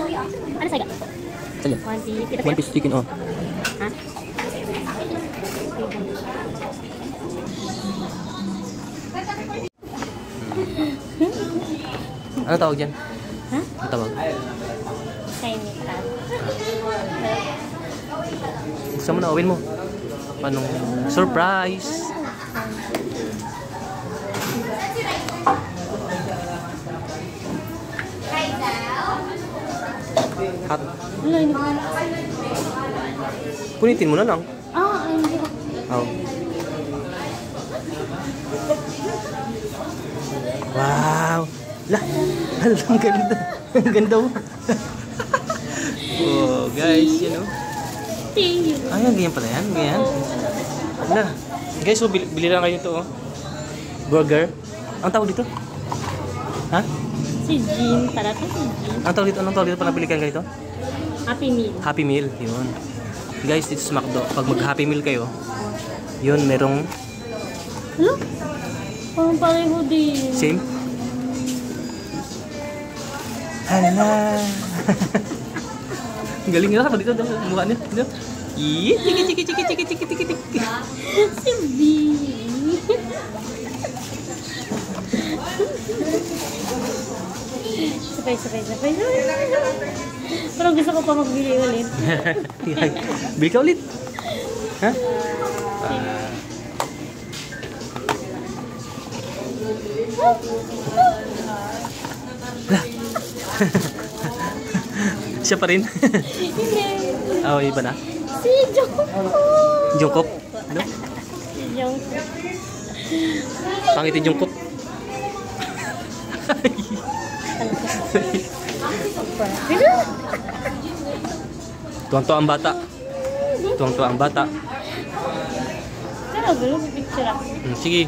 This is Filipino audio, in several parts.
Ano saga? Saan yan? One piece chicken, oh. Ha? Ano tawag dyan? Ha? Ano tawag? Chinese crab. Gusto mo na, awin mo. Anong surprise? Hot. Wala, hindi ko. Punitin mo na lang. Ah, hindi ko. Oh. Wow! La! Ang ganda. Ang ganda mo. Oh, guys, you know. Thank you. Ay, ganyan pala yan. Ganyan. La. Guys, so, bili lang kayo ito, oh. Burger. Ang tawag dito? Ha? Si Jean. Para to si Jean. Ang tawag dito? Anong tawag dito para pilikan kayo ito? Happy Meal. Happy Meal. Yun. Guys, dito sa McDo. Pag mag-Happy Meal kayo, yun, merong Ano? Parang pareho din. same. Hala. Galing nga pa dito. Mukha niya. Dito. Chiki. Si B. Sabay. Parang gusto ko pa magbili ulit. Bili ka ulit. Ha? Siya pa rin. Hindi. Oh, iba na. Si Jungkook. Jungkook. Ano? Si Jungkook. Pangit yung Jungkook. Tuwang-tuwa ang bata. Tuwang-tuwa ang bata. Pero gulo, picture ako. Sige.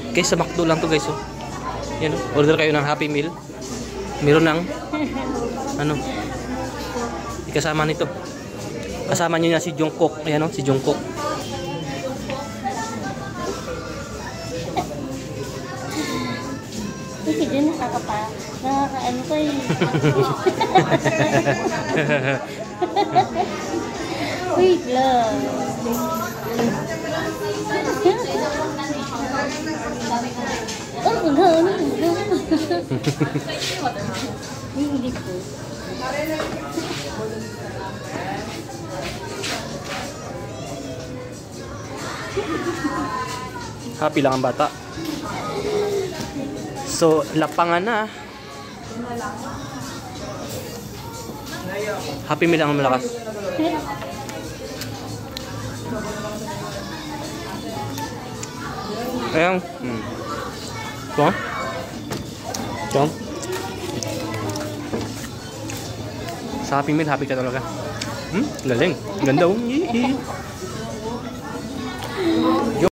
Guys, sa McDo lang to guys. Oh. Yan, oh. Order kayo ng Happy Meal. Meron ng ano? Ikasama nito. Kasama nyo na si Jungkook. Ayan, oh, si Jungkook. Kasi dyan nakakaano ko eh. Wait lang. Hindi ko. Happy lang ang bata. So, lapangan na. Happy Meal lang ang malakas. Ayan. Ito. Sa Happy Meal, happy ka talaga. Galing. Ganda.